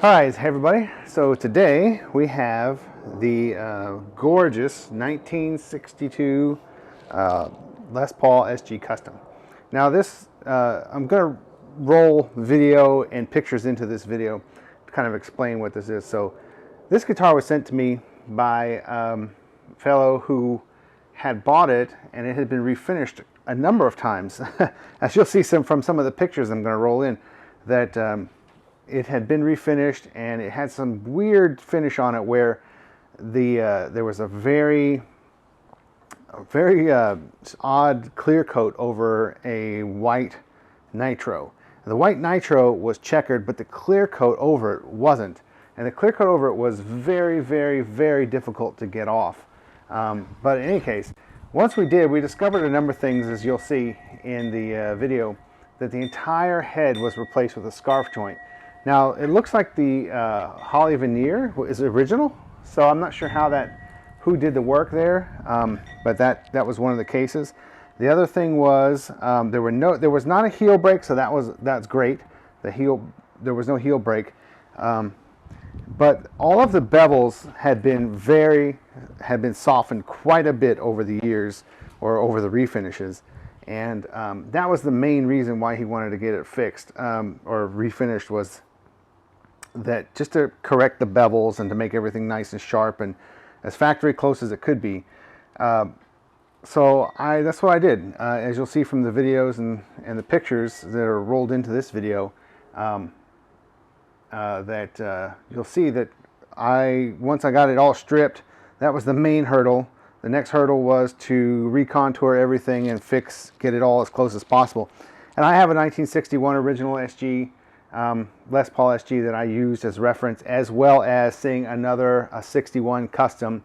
Hi, hey everybody. So today we have the gorgeous 1962 Les Paul SG Custom. Now this, I'm going to roll video and pictures into this video to kind of explain what this is. So this guitar was sent to me by a fellow who had bought it, and it had been refinished a number of times. As you'll see from some of the pictures I'm going to roll in, that it had been refinished, and it had some weird finish on it where there was a very odd clear coat over a white nitro. The white nitro was checkered, but the clear coat over it wasn't. And the clear coat over it was very difficult to get off. But in any case, once we did, we discovered a number of things, as you'll see in the video, that the entire head was replaced with a scarf joint. Now, it looks like the Holly veneer is original, so I'm not sure who did the work there, but that was one of the cases. The other thing was there was not a heel break, so that's great. There was no heel break, but all of the bevels had been softened quite a bit over the years, or over the refinishes. And that was the main reason why he wanted to get it fixed or refinished, was that just to correct the bevels and to make everything nice and sharp and as factory close as it could be. So that's what I did. As you'll see from the videos and the pictures that are rolled into this video, you'll see that once I got it all stripped, that was the main hurdle. The next hurdle was to recontour everything and get it all as close as possible. And I have a 1961 original SG, Les Paul SG, that I used as reference, as well as seeing a 61 custom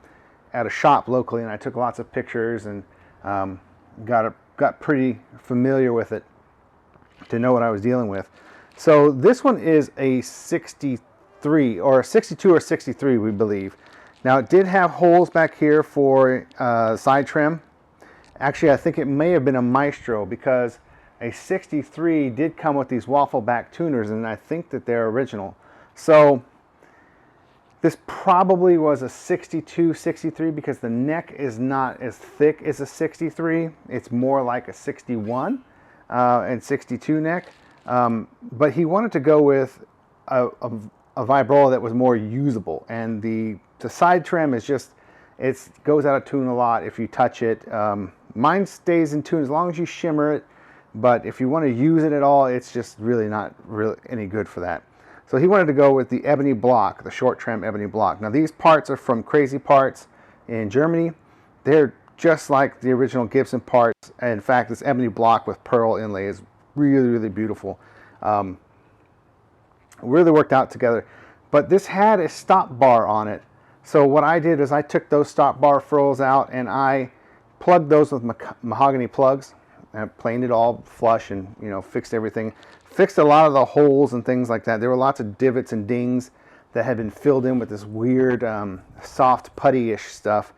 at a shop locally, and I took lots of pictures and got pretty familiar with it to know what I was dealing with. So this one is a 63 or a 62 or 63, we believe. Now, it did have holes back here for side trim. Actually, I think it may have been a Maestro, because a 63 did come with these waffle back tuners, and I think that they're original. So this probably was a 62, 63, because the neck is not as thick as a 63. It's more like a 61 and 62 neck. But he wanted to go with a vibrola that was more usable, and the side trim is just, it goes out of tune a lot if you touch it. Mine stays in tune as long as you shimmer it, but if you want to use it at all, it's just really not any good for that. So he wanted to go with the Ebony block, the short trim Ebony block. Now, these parts are from Crazy Parts in Germany. They're just like the original Gibson parts. In fact, this Ebony block with pearl inlay is really beautiful. Really worked out together. But this had a stop bar on it. So what I did is I took those stop bar furls out and I plugged those with mahogany plugs. I planed it all flush and, fixed everything. Fixed a lot of the holes and things like that. There were lots of divots and dings that had been filled in with this weird soft putty-ish stuff.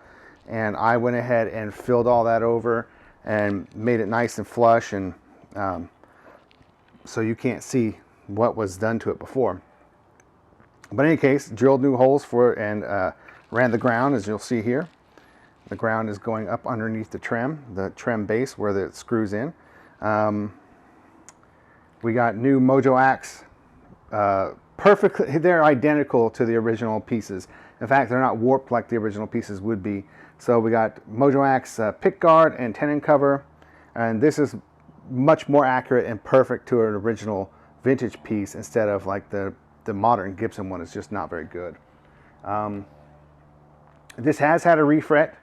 And I went ahead and filled all that over and made it nice and flush, and so you can't see what was done to it before. But in any case, drilled new holes for it and ran the ground, as you'll see here. The ground is going up underneath the trim base where it screws in. We got new Mojo Axe, perfectly, they're identical to the original pieces. In fact, they're not warped like the original pieces would be. So we got Mojo Axe pick guard and tenon cover, and this is much more accurate and perfect to an original vintage piece, instead of like the modern Gibson one is just not very good. This has had a refret,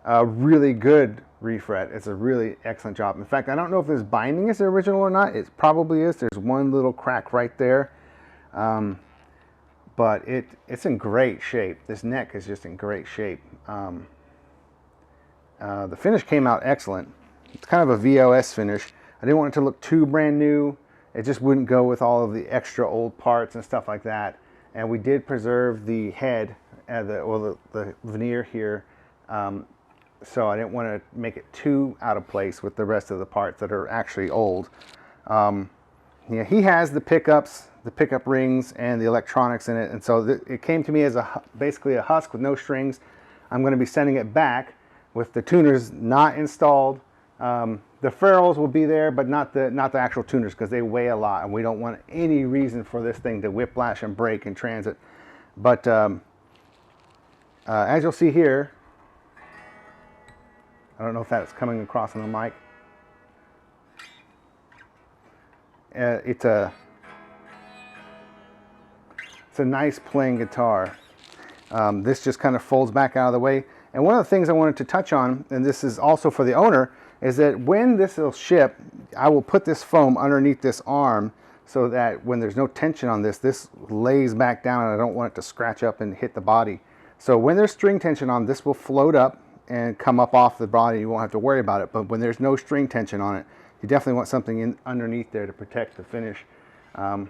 a really good refret. It's a really excellent job. In fact, I don't know if this binding is the original or not. It probably is. There's one little crack right there. But it's in great shape. This neck is just in great shape. The finish came out excellent. It's kind of a VOS finish. I didn't want it to look too brand new. It just wouldn't go with all of the extra old parts and stuff like that. And we did preserve the head, the veneer here. So I didn't want to make it too out of place with the rest of the parts that are actually old. Yeah, he has the pickups the pickup rings and the electronics in it. And so it came to me as basically a husk with no strings. I'm going to be sending it back with the tuners not installed. The ferrules will be there, but not the actual tuners, because they weigh a lot, and we don't want any reason for this thing to whiplash and break in transit. But as you'll see here, I don't know if that's coming across on the mic. It's a nice playing guitar. This just kind of folds back out of the way. And one of the things I wanted to touch on, and this is also for the owner, is that when this will ship, I will put this foam underneath this arm so that when there's no tension on this, this lays back down, and I don't want it to scratch up and hit the body. So when there's string tension on, this will float up and come up off the body. You won't have to worry about it. But when there's no string tension on it, you definitely want something underneath there to protect the finish. But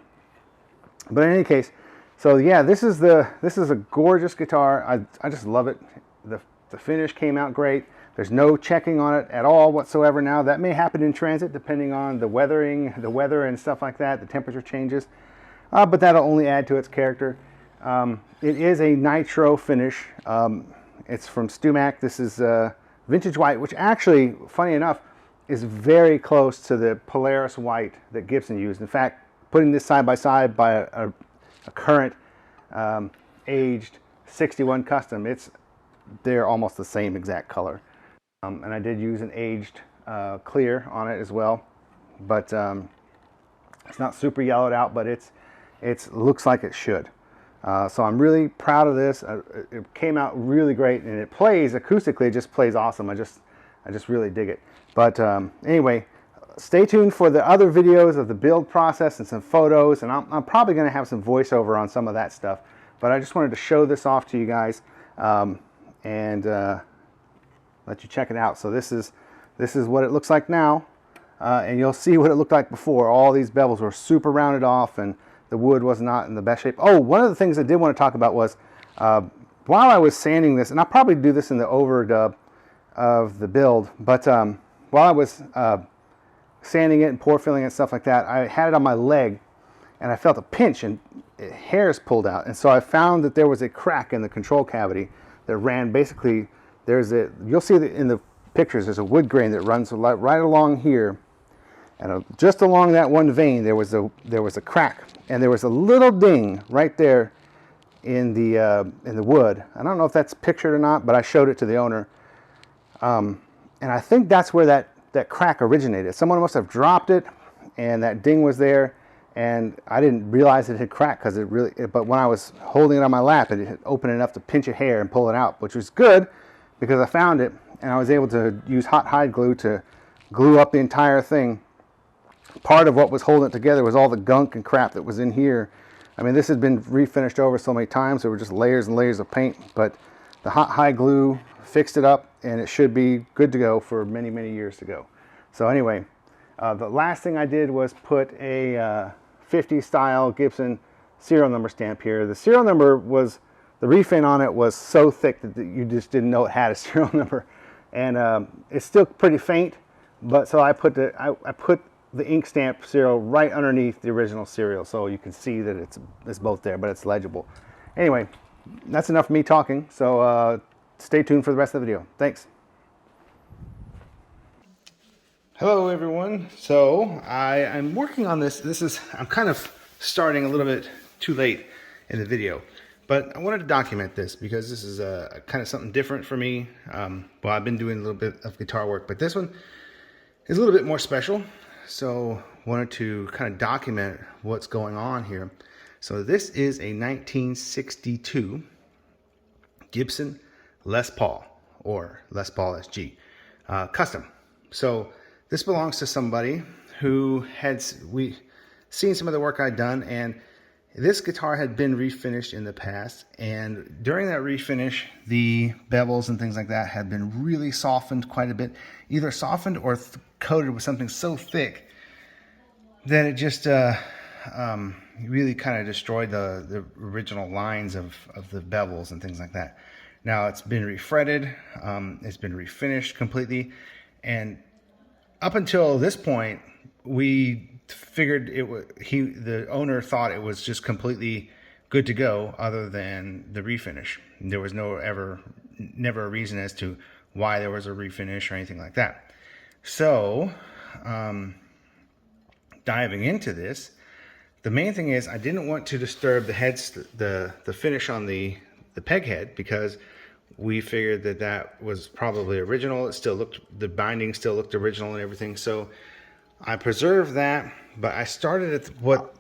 in any case, so yeah, this is a gorgeous guitar. I just love it. The finish came out great. There's no checking on it at all whatsoever now. That may happen in transit depending on the weather and stuff like that, the temperature changes. But that'll only add to its character. It is a nitro finish. It's from StewMac. This is vintage white, which actually, funny enough, is very close to the Polaris white that Gibson used. In fact, putting this side by side by a current aged 61 Custom, they're almost the same exact color. And I did use an aged clear on it as well, but it's not super yellowed out, but it looks like it should. So I'm really proud of this. It came out really great, and it plays acoustically. It just plays awesome. I just really dig it. But anyway, stay tuned for the other videos of the build process and some photos, and I'm probably going to have some voiceover on some of that stuff. But I just wanted to show this off to you guys and let you check it out. So this is what it looks like now, and you'll see what it looked like before. All these bevels were super rounded off, and the wood was not in the best shape. Oh, one of the things I did want to talk about was while I was sanding this, and I'll probably do this in the overdub of the build, but while I was sanding it and pour filling it and stuff like that, I had it on my leg, and I felt a pinch, and hairs pulled out. And so I found that there was a crack in the control cavity that ran basically. You'll see that in the pictures, there's a wood grain that runs right along here, and just along that one vein there was a crack, and there was a little ding right there in the wood. I don't know if that's pictured or not, but I showed it to the owner, and I think that's where that crack originated. Someone must have dropped it, and that ding was there, and I didn't realize it had cracked but when I was holding it on my lap, it had opened enough to pinch a hair and pull it out, which was good, because I found it, and I was able to use hot hide glue to glue up the entire thing. Part of what was holding it together was all the gunk and crap that was in here. I mean, this had been refinished over so many times, there were just layers and layers of paint, but the hot hide glue fixed it up, and it should be good to go for many, many years to go. So anyway, the last thing I did was put a 50 style Gibson serial number stamp here. The serial number was, the refin on it was so thick that you just didn't know it had a serial number, and it's still pretty faint. But so I put the ink stamp serial right underneath the original serial, so you can see that it's both there, but it's legible. Anyway, that's enough of me talking. So stay tuned for the rest of the video. Thanks. Hello everyone. So I'm working on this. I'm kind of starting a little bit too late in the video. But I wanted to document this because this is kind of something different for me. Well, I've been doing a little bit of guitar work, but this one is a little bit more special. So wanted to kind of document what's going on here. So this is a 1962 Gibson Les Paul, or Les Paul SG, custom. So this belongs to somebody who we seen some of the work I'd done, and this guitar had been refinished in the past, and during that refinish, the bevels and things like that had been really softened quite a bit, either softened or coated with something so thick that it just really kind of destroyed the original lines of the bevels and things like that. Now it's been refretted, it's been refinished completely, and up until this point, we figured it was, the owner thought it was just completely good to go, other than the refinish. There was never a reason as to why there was a refinish or anything like that. So, diving into this, the main thing is I didn't want to disturb the finish on the peg head, because we figured that was probably original. It still looked, the binding still looked original and everything. So I preserved that, but I started at what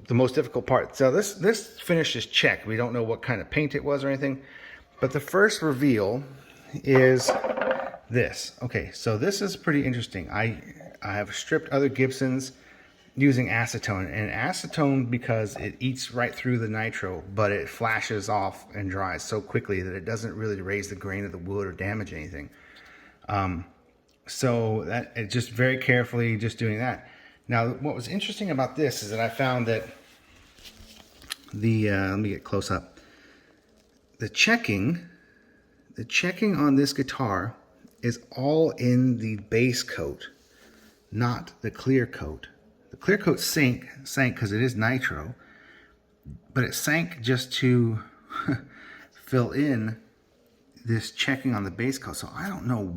the most difficult part. So this finish is checked. We don't know what kind of paint it was or anything, but the first reveal is this. Okay, so this is pretty interesting. I have stripped other Gibsons using acetone, and acetone, because it eats right through the nitro, but it flashes off and dries so quickly that it doesn't really raise the grain of the wood or damage anything. So that it just very carefully just doing that. Now, what was interesting about this is that I found that let me get close up. The checking on this guitar is all in the base coat, not the clear coat. The clear coat sank because it is nitro, but it sank just to fill in this checking on the base coat. So I don't know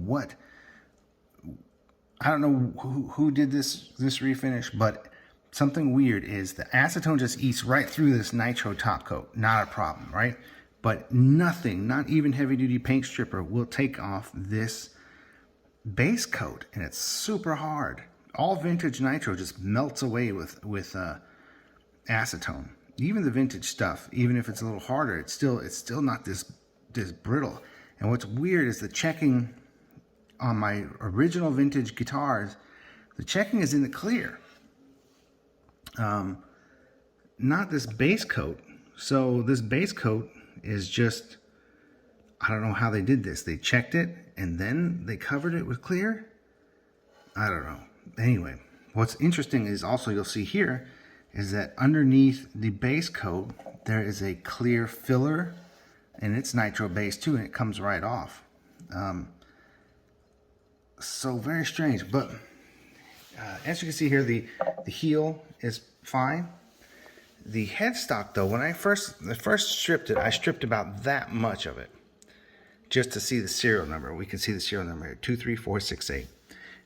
who did this refinish, but something weird is the acetone just eats right through this nitro top coat. Not a problem, right? But nothing, not even heavy duty paint stripper, will take off this base coat, and it's super hard. All vintage nitro just melts away with acetone. Even the vintage stuff, even if it's a little harder, it's still not this brittle. And what's weird is the checking on my original vintage guitars, the checking is in the clear, not this base coat. So this base coat is just, I don't know how they did this. They checked it and then they covered it with clear. I don't know. Anyway, what's interesting is also, you'll see here, is that underneath the base coat there is a clear filler, and it's nitro based too, and it comes right off. So very strange. But as you can see here, the heel is fine. The headstock, though, when I first stripped it, I stripped about that much of it just to see the serial number. We can see the serial number here, 23468.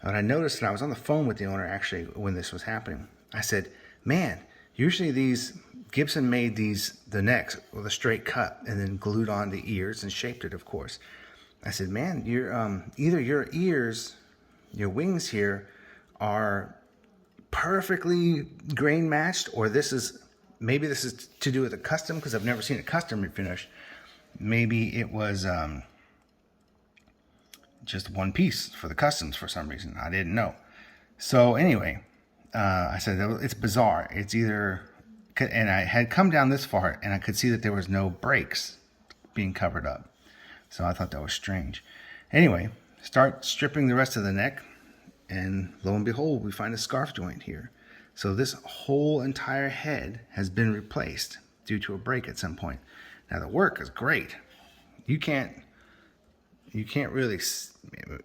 And I noticed that I was on the phone with the owner actually when this was happening. I said, man, usually these Gibson made the necks with a straight cut and then glued on the ears and shaped it, of course. I said, man, either your ears, your wings here are perfectly grain matched, or maybe this is to do with a custom, because I've never seen a custom refinish. Maybe it was just one piece for the customs for some reason. I didn't know. So anyway, I said, it's bizarre. It's either, and I had come down this far and I could see that there was no brakes being covered up. So I thought that was strange. Anyway, start stripping the rest of the neck, and lo and behold, we find a scarf joint here. So this whole entire head has been replaced due to a break at some point. Now the work is great. You can't really,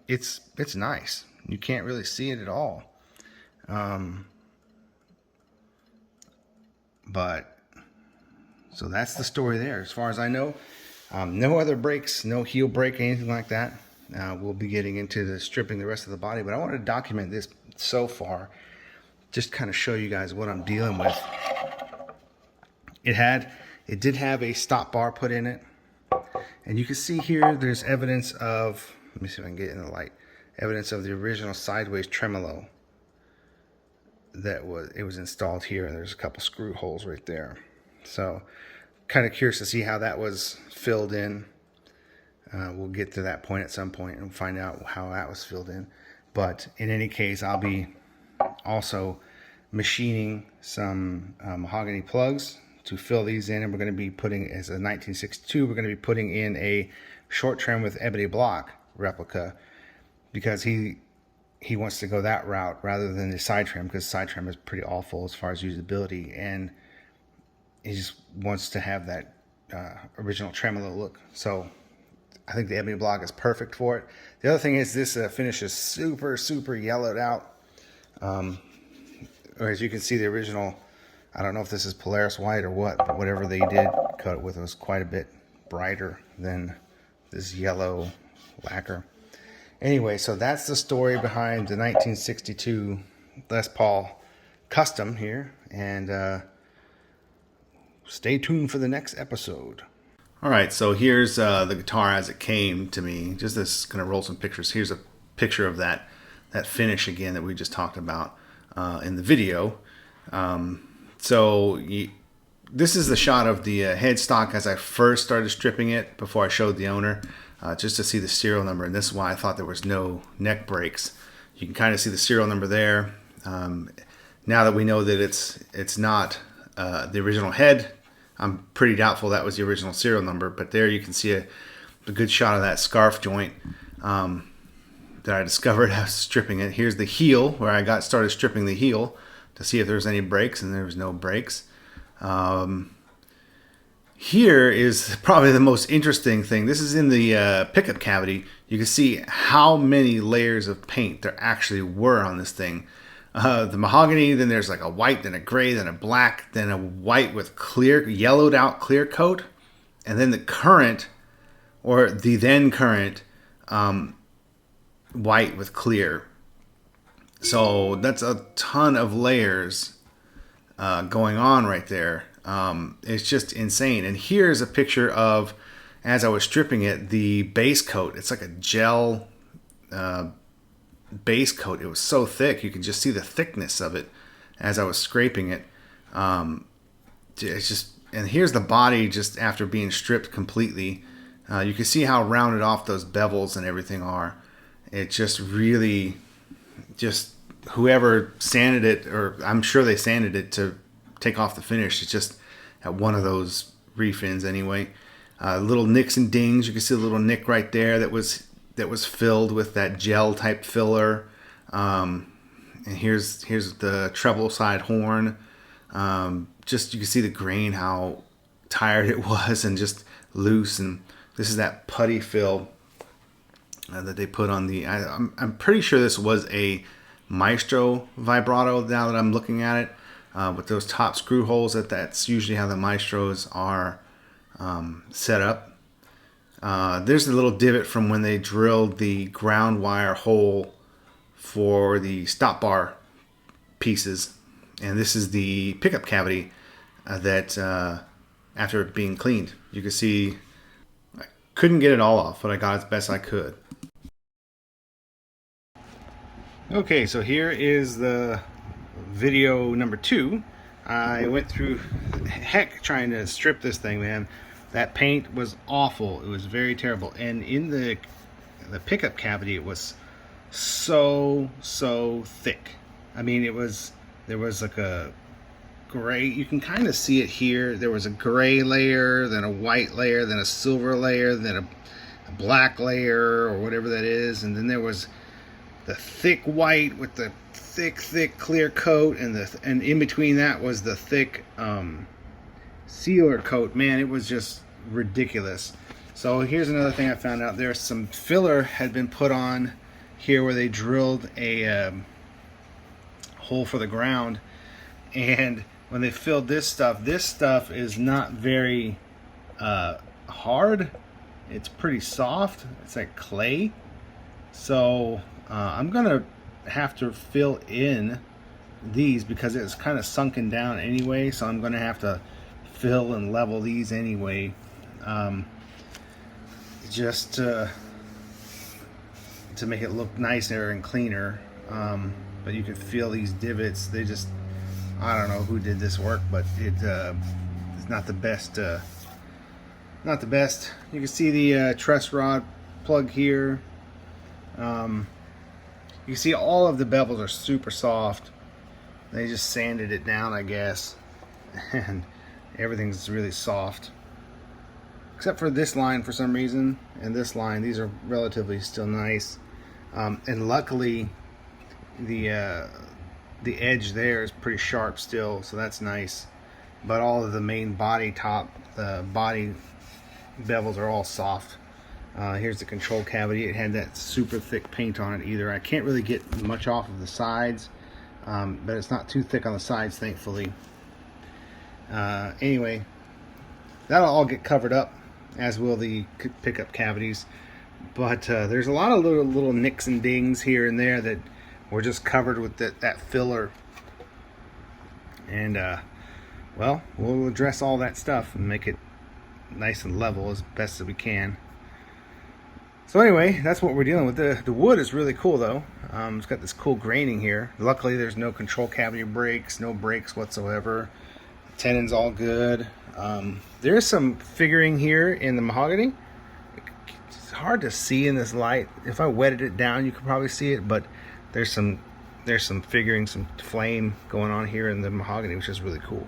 it's nice. You can't really see it at all. But so that's the story there. As far as I know, no other breaks, no heel break, anything like that. We'll be getting into the stripping the rest of the body, but I wanted to document this so far, just kind of show you guys what I'm dealing with. It did have a stop bar put in it, and you can see here there's evidence of, let me see if I can get in the light, evidence of the original sideways tremolo it was installed here, and there's a couple screw holes right there. So kind of curious to see how that was filled in. We'll get to that point at some point and find out how that was filled in. But in any case, I'll be also machining some mahogany plugs to fill these in, and we're going to be putting, as a 1962, we're going to be putting in a short trim with ebony block replica, because he wants to go that route rather than the side trim, because side trim is pretty awful as far as usability, and he just wants to have that original tremolo look. So I think the ebony block is perfect for it. The other thing is this finish is super yellowed out. or as you can see, the original, I don't know if this is Polaris white or what, but whatever they did cut it with was quite a bit brighter than this yellow lacquer. Anyway, so that's the story behind the 1962 Les Paul Custom here, and stay tuned for the next episode. All right, so here's the guitar as it came to me. Just gonna roll some pictures. Here's a picture of that finish again that we just talked about in the video. This is the shot of the headstock as I first started stripping it before I showed the owner, just to see the serial number. And this is why I thought there was no neck breaks. You can kind of see the serial number there. Now that we know that it's not the original head, I'm pretty doubtful that was the original serial number. But there you can see a good shot of that scarf joint that I discovered as stripping it. Here's the heel where I started stripping the heel to see if there's any breaks, and there was no breaks. Here is probably the most interesting thing. This is in the pickup cavity. You can see how many layers of paint there actually were on this thing. The mahogany, then there's like a white, then a gray, then a black, then a white with clear, yellowed out clear coat, and then the current, or the then current, white with clear. So that's a ton of layers going on right there. It's just insane. And here's a picture of, as I was stripping it, the base coat. It's like a gel base coat. It was so thick, you could just see the thickness of it as I was scraping it. It's just, and here's the body just after being stripped completely. You can see how rounded off those bevels and everything are. It just really, just whoever sanded it, or I'm sure they sanded it to take off the finish. It's just at one of those refins anyway. Little nicks and dings. You can see a little nick right there that was filled with that gel type filler. And here's the treble side horn. Just you can see the grain, how tired it was and just loose. And this is that putty fill that they put on the. I'm pretty sure this was a Maestro vibrato. Now that I'm looking at it, with those top screw holes, that's usually how the Maestros are set up. There's a little divot from when they drilled the ground wire hole for the stop bar pieces, and this is the pickup cavity that after it being cleaned, you can see I couldn't get it all off, but I got as best I could. Okay, so here is the video number 2. I went through heck trying to strip this thing, man. That paint was awful. It was very terrible. And in the pickup cavity, it was so thick. I mean, there was like a gray, you can kind of see it here. There was a gray layer, then a white layer, then a silver layer, then a black layer, or whatever that is, and then there was the thick white with the thick clear coat, and in between that was the thick sealer coat. Man, it was just ridiculous. So here's another thing I found out. There's some filler had been put on here where they drilled a hole for the ground, and when they filled this stuff is not very hard. It's pretty soft. It's like clay. So I'm gonna have to fill in these because it's kind of sunken down anyway, so I'm gonna have to fill and level these anyway, just to make it look nicer and cleaner. But you can feel these divots. They just, I don't know who did this work, but it's not the best. Not the best. You can see the truss rod plug here. You can see all of the bevels are super soft. They just sanded it down, I guess, and everything's really soft except for this line for some reason, and this line. These are relatively still nice, and luckily the edge there is pretty sharp still, so that's nice. But all of the main body the body bevels are all soft. Here's the control cavity. It had that super thick paint on it either. I can't really get much off of the sides. but it's not too thick on the sides, thankfully. Anyway, that'll all get covered up, as will the pickup cavities. But there's a lot of little nicks and dings here and there that were just covered with that filler. And well, we'll address all that stuff and make it nice and level as best as we can. So anyway, that's what we're dealing with. The wood is really cool though. It's got this cool graining here. Luckily there's no control cavity breaks, no breaks whatsoever. The tenon's all good. There's some figuring here in the mahogany. It's hard to see in this light. If I wetted it down, you could probably see it, but there's some figuring, some flame going on here in the mahogany, which is really cool.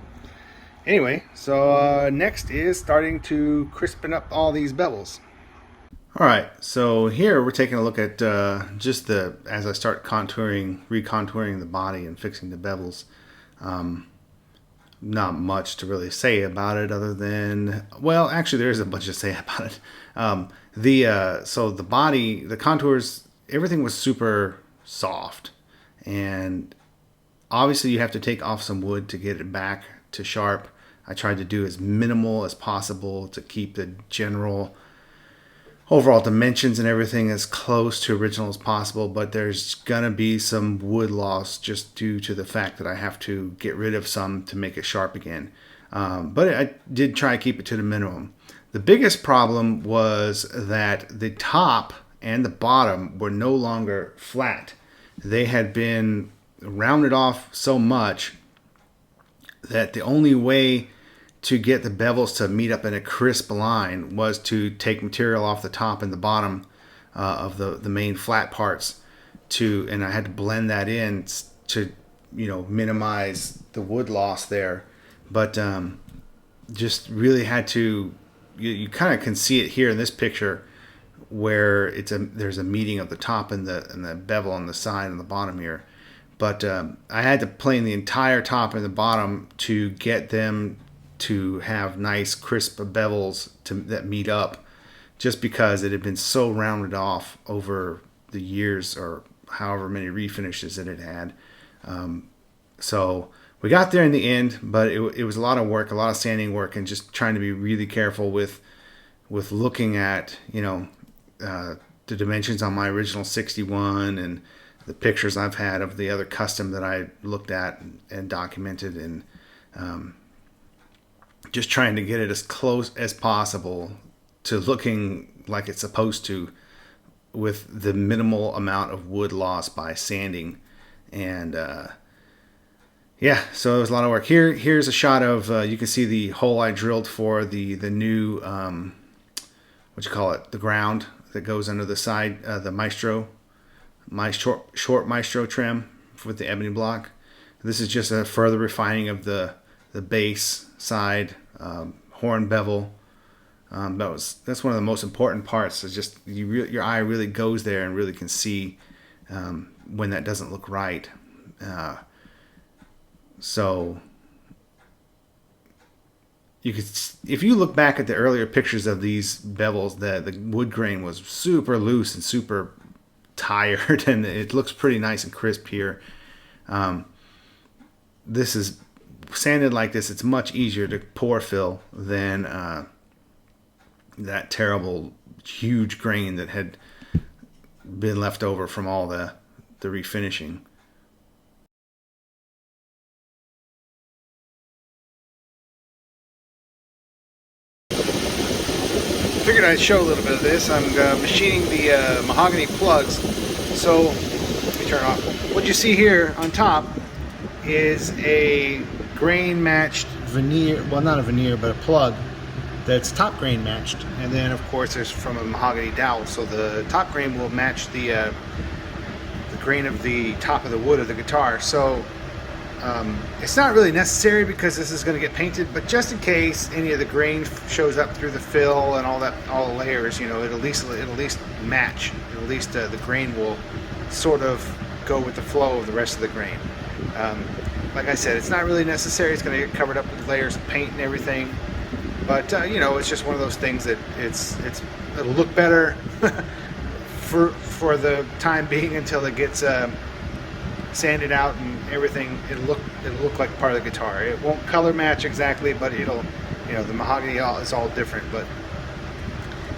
Anyway, so next is starting to crispen up all these bevels. All right, so here we're taking a look at just as I start recontouring the body and fixing the bevels. Not much to really say about it other than, well, actually there is a bunch to say about it. So the body, the contours, everything was super soft, and obviously you have to take off some wood to get it back to sharp. I tried to do as minimal as possible to keep the general overall dimensions and everything as close to original as possible, but there's gonna be some wood loss just due to the fact that I have to get rid of some to make it sharp again. But I did try to keep it to the minimum. The biggest problem was that the top and the bottom were no longer flat. They had been rounded off so much that the only way to get the bevels to meet up in a crisp line was to take material off the top and the bottom of the main flat parts and I had to blend that in to, you know, minimize the wood loss there. But just really had to, you kind of can see it here in this picture where there's a meeting of the top and the bevel on the side and the bottom here. But I had to plane the entire top and the bottom to get them to have nice crisp bevels that meet up, just because it had been so rounded off over the years or however many refinishes that it had. So we got there in the end, but it was a lot of work, a lot of sanding work, and just trying to be really careful with looking at, you know, the dimensions on my original 61 and the pictures I've had of the other custom that I looked at and documented, and just trying to get it as close as possible to looking like it's supposed to, with the minimal amount of wood loss by sanding. And yeah, so it was a lot of work. Here's a shot of you can see the hole I drilled for the new what you call it, the ground that goes under the side, the Maestro, my short Maestro trim with the ebony block. This is just a further refining of the base side horn bevel. That's one of the most important parts. Is just your eye really goes there and really can see when that doesn't look right. So you could, if you look back at the earlier pictures of these bevels, the wood grain was super loose and super tired, and it looks pretty nice and crisp here. This is sanded like this. It's much easier to pore fill than that terrible huge grain that had been left over from all the refinishing. Figured I'd show a little bit of this. I'm machining the mahogany plugs. So let me turn it off. What you see here on top is a grain matched veneer, well, not a veneer, but a plug that's top grain matched. And then of course there's from a mahogany dowel, so the top grain will match the grain of the top of the wood of the guitar. So it's not really necessary because this is going to get painted, but just in case any of the grain shows up through the fill and all the layers, you know, it'll at least match. At least the grain will sort of go with the flow of the rest of the grain. Like I said, it's not really necessary. It's going to get covered up with layers of paint and everything, but you know, it's just one of those things that it'll look better for the time being until it gets sand it out and everything, it'll look like part of the guitar. It won't color match exactly, but it'll, you know, the mahogany is all different. But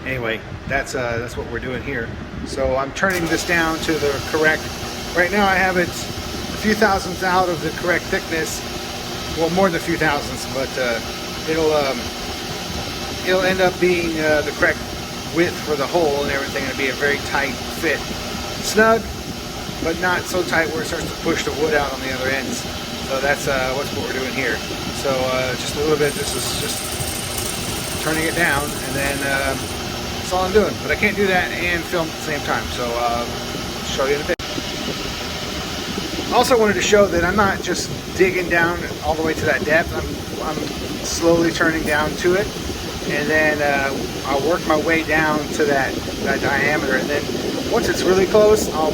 anyway, that's what we're doing here. So I'm turning this down to the correct. Right now I have it a few thousandths out of the correct thickness. Well, more than a few thousandths, but it'll end up being the correct width for the hole and everything. It'll be a very tight fit, snug, but not so tight where it starts to push the wood out on the other ends. So that's what we're doing here. So just a little bit. This is just turning it down, and then that's all I'm doing. But I can't do that and film at the same time. So I'll show you in a bit. Also wanted to show that I'm not just digging down all the way to that depth. I'm slowly turning down to it, and then I'll work my way down to that diameter, and then once it's really close, I'll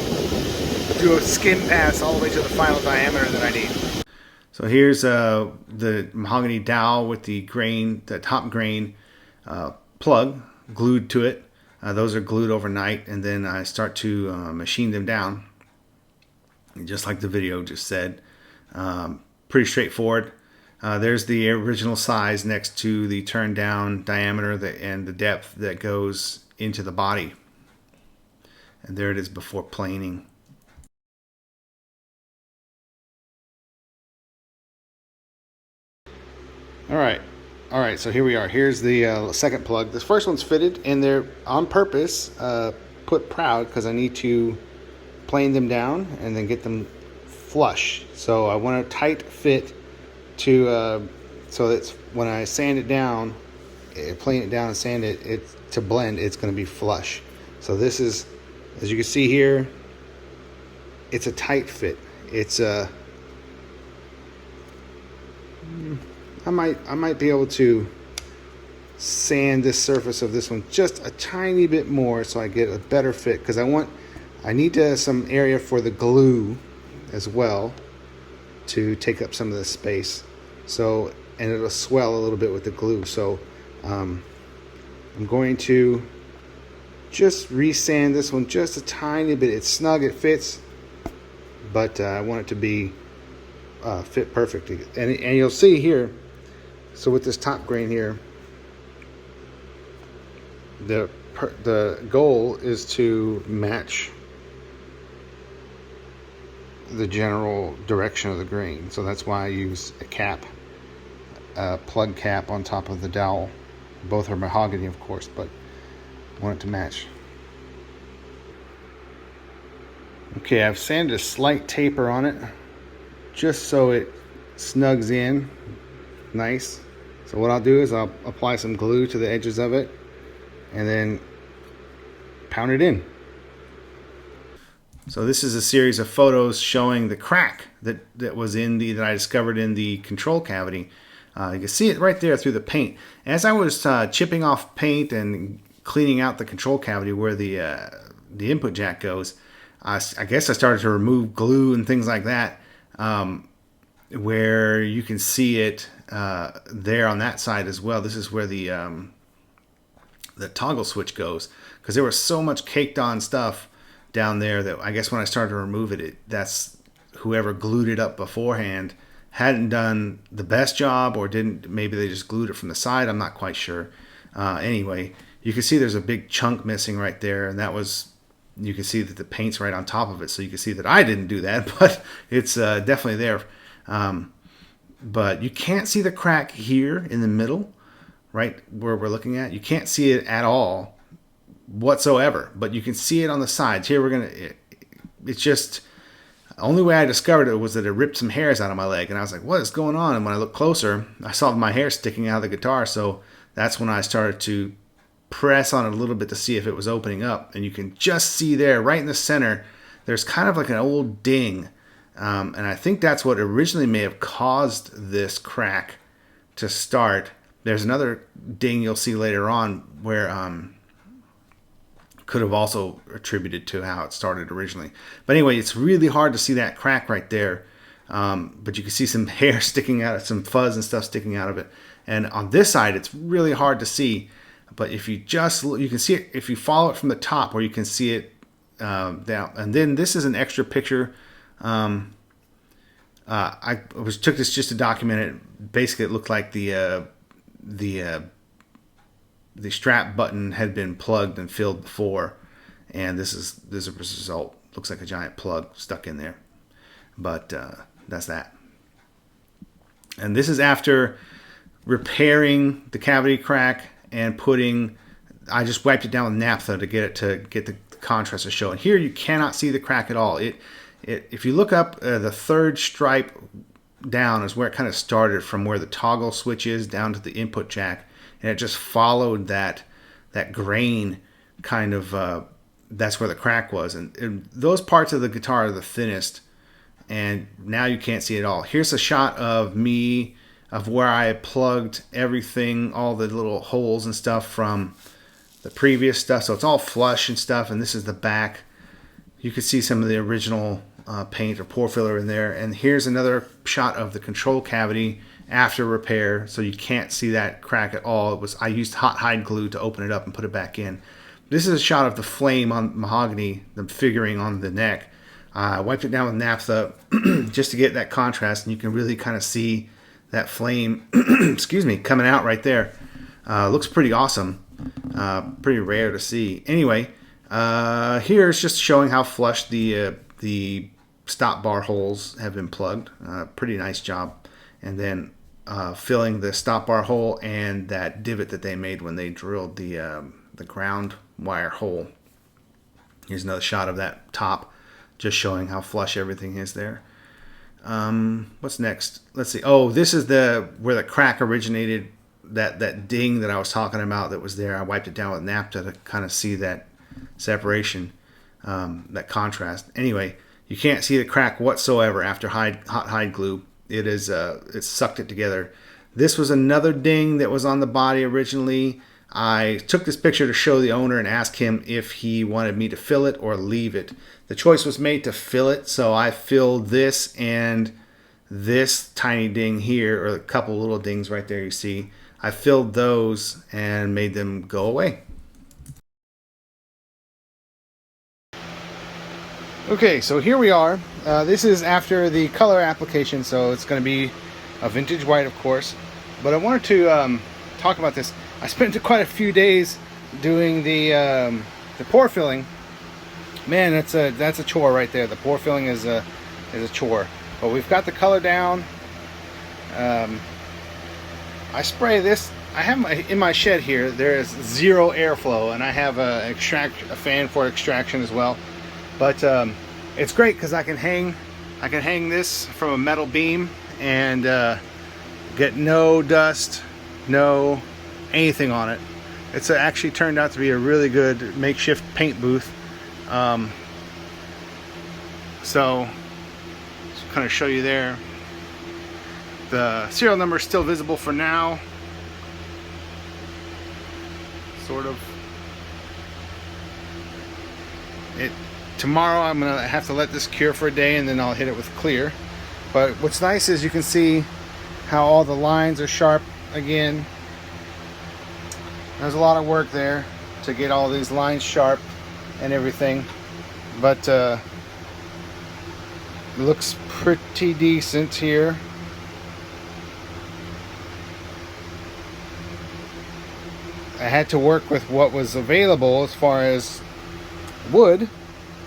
do a skim pass all the way to the final diameter that I need. So here's the mahogany dowel with the grain, the top grain plug glued to it. Those are glued overnight, and then I start to machine them down, just like the video just said. Pretty straightforward. There's the original size next to the turn down diameter and the depth that goes into the body. And there it is before planing. All right, so here we are. Here's the second plug. This first one's fitted, and they're on purpose put proud because I need to plane them down and then get them flush. So I want a tight fit to so that when I sand it down, plane it down and sand it to blend, it's going to be flush. So this is, as you can see here, it's a tight fit. It's I might be able to sand this surface of this one just a tiny bit more so I get a better fit, because I need some area for the glue as well to take up some of the space. So, and it'll swell a little bit with the glue. So I'm going to just resand this one just a tiny bit. It's snug, it fits, but I want it to be fit perfectly. And you'll see here, so with this top grain here, the goal is to match the general direction of the grain. So that's why I use a cap, a plug cap on top of the dowel. Both are mahogany, of course, but I want it to match. Okay, I've sanded a slight taper on it just so it snugs in nice. So what I'll do is I'll apply some glue to the edges of it and then pound it in. So this is a series of photos showing the crack that I discovered in the control cavity. You can see it right there through the paint. As I was chipping off paint and cleaning out the control cavity where the input jack goes, I guess I started to remove glue and things like that, where you can see it there on that side as well. This is where the toggle switch goes, because there was so much caked on stuff down there that I guess when I started to remove it, that's whoever glued it up beforehand hadn't done the best job, or didn't, maybe they just glued it from the side. I'm not quite sure. Anyway, you can see there's a big chunk missing right there, and that was, you can see that the paint's right on top of it, so you can see that I didn't do that, but it's definitely there. But you can't see the crack here in the middle, right where we're looking at. You can't see it at all whatsoever, but you can see it on the sides. Here it's just, the only way I discovered it was that it ripped some hairs out of my leg, and I was like, what is going on? And when I looked closer, I saw my hair sticking out of the guitar, so that's when I started to press on it a little bit to see if it was opening up. And you can just see there, right in the center, there's kind of like an old ding. And I think that's what originally may have caused this crack to start. There's another ding you'll see later on where could have also attributed to how it started originally. But anyway, it's really hard to see that crack right there. But you can see some hair sticking out, some fuzz and stuff sticking out of it. And on this side, it's really hard to see. But if you just look, you can see it if you follow it from the top, where you can see it down. And then this is an extra picture I took this just to document it. Basically, it looked like the strap button had been plugged and filled before, and this is a result. Looks like a giant plug stuck in there, but that's that. And this is after repairing the cavity crack and putting. I just wiped it down with naphtha to get the contrast to show. And here you cannot see the crack at all. If you look up, the third stripe down is where it kind of started, from where the toggle switch is down to the input jack, and it just followed that grain kind of. That's where the crack was, and those parts of the guitar are the thinnest. And now you can't see it all. Here's a shot of me, of where I plugged everything, all the little holes and stuff from the previous stuff. So it's all flush and stuff. And this is the back. You can see some of the original paint or pore filler in there. And here's another shot of the control cavity after repair. So you can't see that crack at all. I used hot hide glue to open it up and put it back in. This is a shot of the flame on mahogany, the figuring on the neck. I wiped it down with naphtha just to get that contrast, and you can really kind of see that flame excuse me, coming out right there. Looks pretty awesome. Pretty rare to see. Anyway, here's just showing how flush the stop bar holes have been plugged. Pretty nice job. And then filling the stop bar hole and that divot that they made when they drilled the ground wire hole. Here's another shot of that top, just showing how flush everything is there. What's next? Let's see. Oh, this is where the crack originated. That ding that I was talking about that was there. I wiped it down with naphtha to kind of see that separation, that contrast. Anyway, you can't see the crack whatsoever after hot hide glue. It sucked it together. This was another ding that was on the body originally. I took this picture to show the owner and ask him if he wanted me to fill it or leave it. The choice was made to fill it, so I filled this and this tiny ding here, or a couple little dings right there you see. I filled those and made them go away. Okay, so here we are. This is after the color application, so it's going to be a vintage white, of course. But I wanted to talk about this. I spent quite a few days doing the pore filling. Man, that's a chore right there. The pore filling is a chore. But we've got the color down. I spray this. I have in my shed here. There is zero airflow, and I have a fan for extraction as well. But it's great because I can hang this from a metal beam and get no dust, no anything on it. It's actually turned out to be a really good makeshift paint booth. So just kind of show you there. The serial number is still visible for now, sort of. Tomorrow I'm gonna have to let this cure for a day, and then I'll hit it with clear. But what's nice is you can see how all the lines are sharp again. There's a lot of work there to get all these lines sharp and everything, but it looks pretty decent here. I had to work with what was available as far as wood,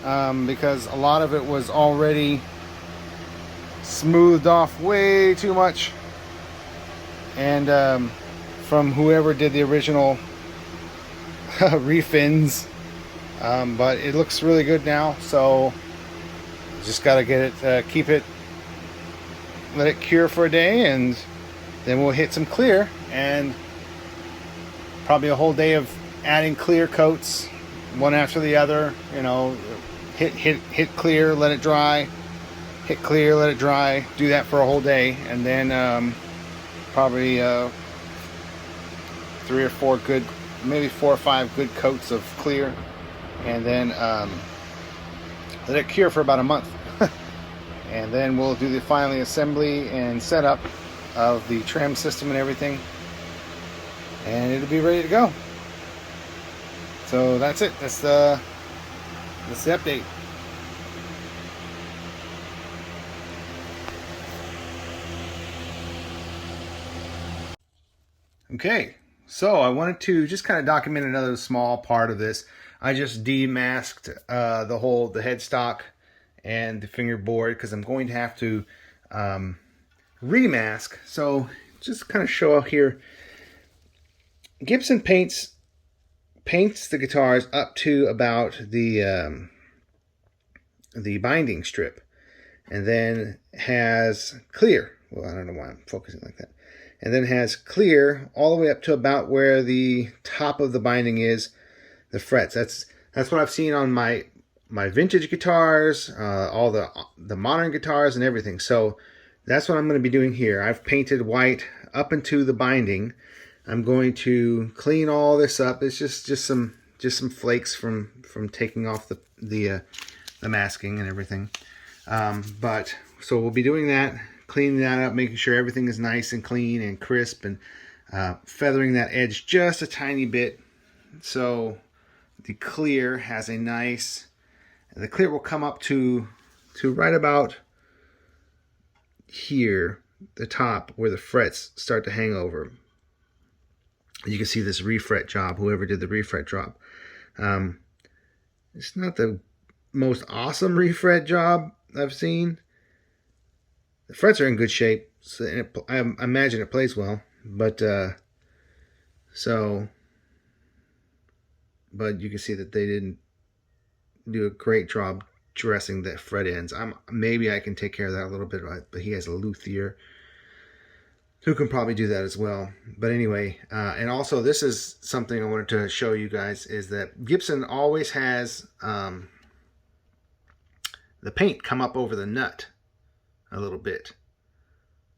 because a lot of it was already smoothed off way too much, and from whoever did the original refins, but it looks really good now. So just got to get it, keep it, let it cure for a day, and then we'll hit some clear, and probably a whole day of adding clear coats one after the other. You know, hit clear, let it dry, hit clear, let it dry, do that for a whole day, and then probably 3 or 4 good, maybe 4 or 5 good coats of clear, and then let it cure for about a month. And then we'll do the final assembly and setup of the trim system and everything, and it'll be ready to go. So that's it. That's the update. Okay, so I wanted to just kind of document another small part of this. I just demasked the headstock and the fingerboard because I'm going to have to remask. So just kind of show up here. Gibson paints the guitars up to about the binding strip, and then has clear. Well, I don't know why I'm focusing like that. And then has clear all the way up to about where the top of the binding is, the frets. That's what I've seen on my vintage guitars, all the modern guitars and everything. So that's what I'm going to be doing here. I've painted white up into the binding. I'm going to clean all this up. It's just some flakes from taking off the masking and everything. But so we'll be doing that, cleaning that up, making sure everything is nice and clean and crisp, and feathering that edge just a tiny bit. So the clear has a nice, the clear will come up to right about here, the top where the frets start to hang over. You can see this refret job, whoever did the refret job. It's not the most awesome refret job I've seen. The frets are in good shape, so I imagine it plays well, but but you can see that they didn't do a great job dressing the fret ends. Maybe I can take care of that a little bit, but he has a luthier who can probably do that as well. But anyway, and also this is something I wanted to show you guys, is that Gibson always has the paint come up over the nut a little bit.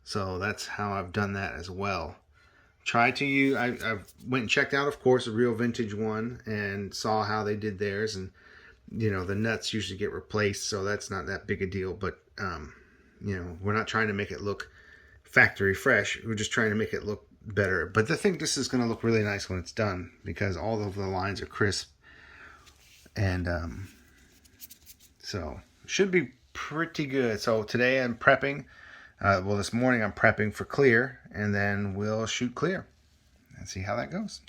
So that's how I've done that as well. Try to use, I went and checked out, of course, a real vintage one and saw how they did theirs. And, you know, the nuts usually get replaced, so that's not that big a deal. But, you know, we're not trying to make it look factory fresh. We're just trying to make it look better. But I think this is going to look really nice when it's done, because all of the lines are crisp. And so it should be pretty good. So today I'm prepping. Well, this morning I'm prepping for clear, and then we'll shoot clear and see how that goes.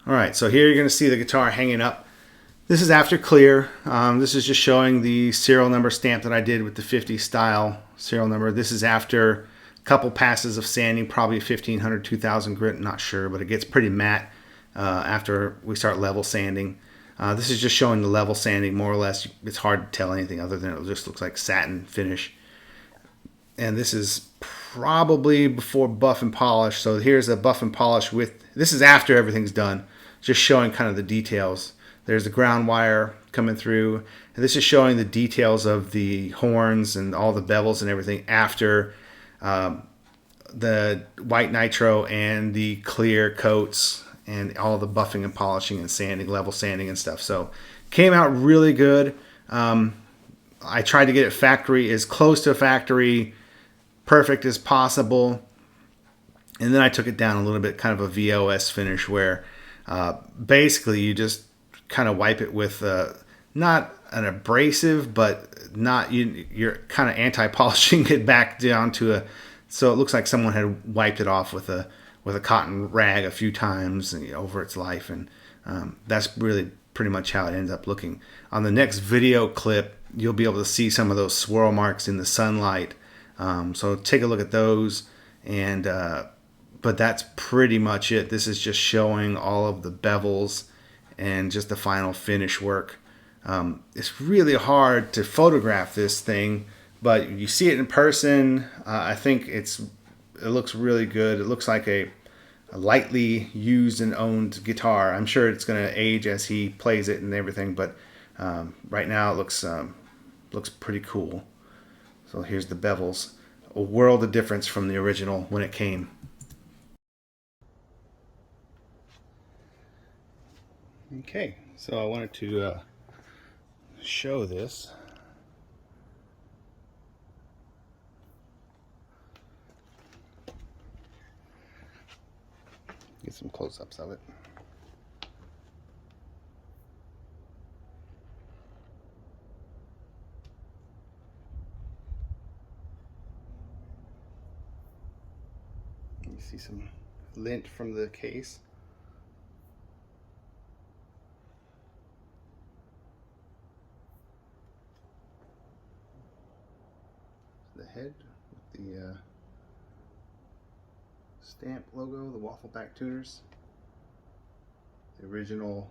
All right, so here you're going to see the guitar hanging up. This is after clear. This is just showing the serial number stamp that I did with the 50 style serial number. This is after a couple passes of sanding, probably 1500, 2000 grit, not sure, but it gets pretty matte after we start level sanding. This is just showing the level sanding, more or less. It's hard to tell anything other than it just looks like satin finish. And this is probably before buff and polish. So here's a buff and polish with, this is after everything's done, just showing kind of the details. There's the ground wire coming through, and this is showing the details of the horns and all the bevels and everything after the white nitro and the clear coats and all the buffing and polishing and sanding, level sanding and stuff. So came out really good. I tried to get it factory, as close to factory perfect as possible, and then I took it down a little bit, kind of a VOS finish, where basically you just kind of wipe it with not an abrasive, but not, you're kind of anti-polishing it back down to a, so it looks like someone had wiped it off with a cotton rag a few times over its life, and that's really pretty much how it ends up looking. On the next video clip, you'll be able to see some of those swirl marks in the sunlight. So take a look at those, and but that's pretty much it. This is just showing all of the bevels and just the final finish work. It's really hard to photograph this thing, but you see it in person. I think it looks really good. It looks like a lightly used and owned guitar. I'm sure it's going to age as he plays it and everything, but right now it looks pretty cool. So here's the bevels. A world of difference from the original when it came. Okay, so I wanted to show this. Get some close-ups of it. You see some lint from the case. The head with the stamp logo, the waffle back tuners, the original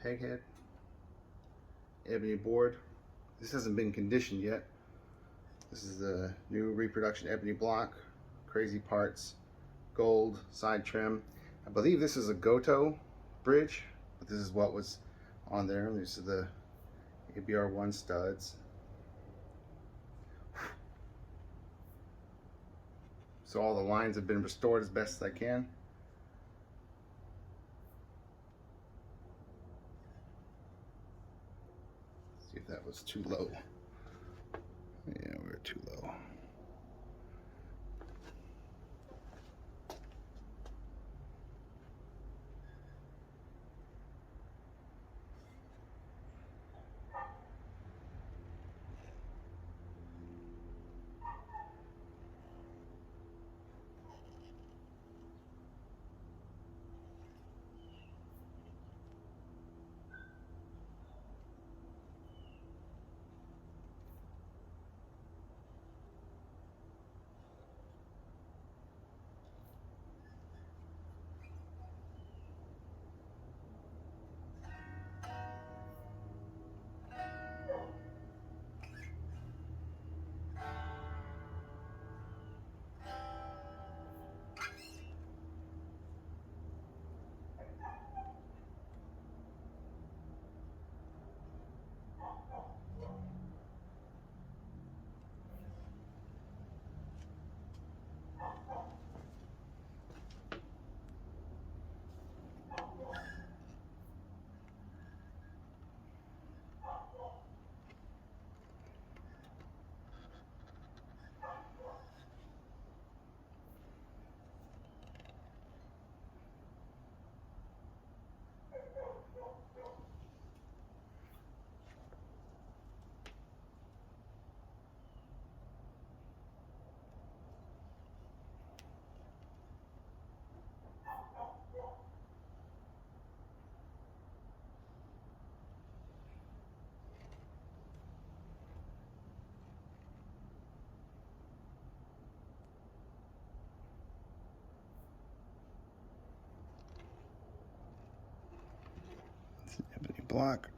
peg head, ebony board. This hasn't been conditioned yet. This is the new reproduction ebony block, crazy parts, gold side trim. I believe this is a Goto bridge, but this is what was on there. These are the ABR1 studs. So all the lines have been restored as best as I can. See if that was too low. Yeah, we were too low. Ebony block.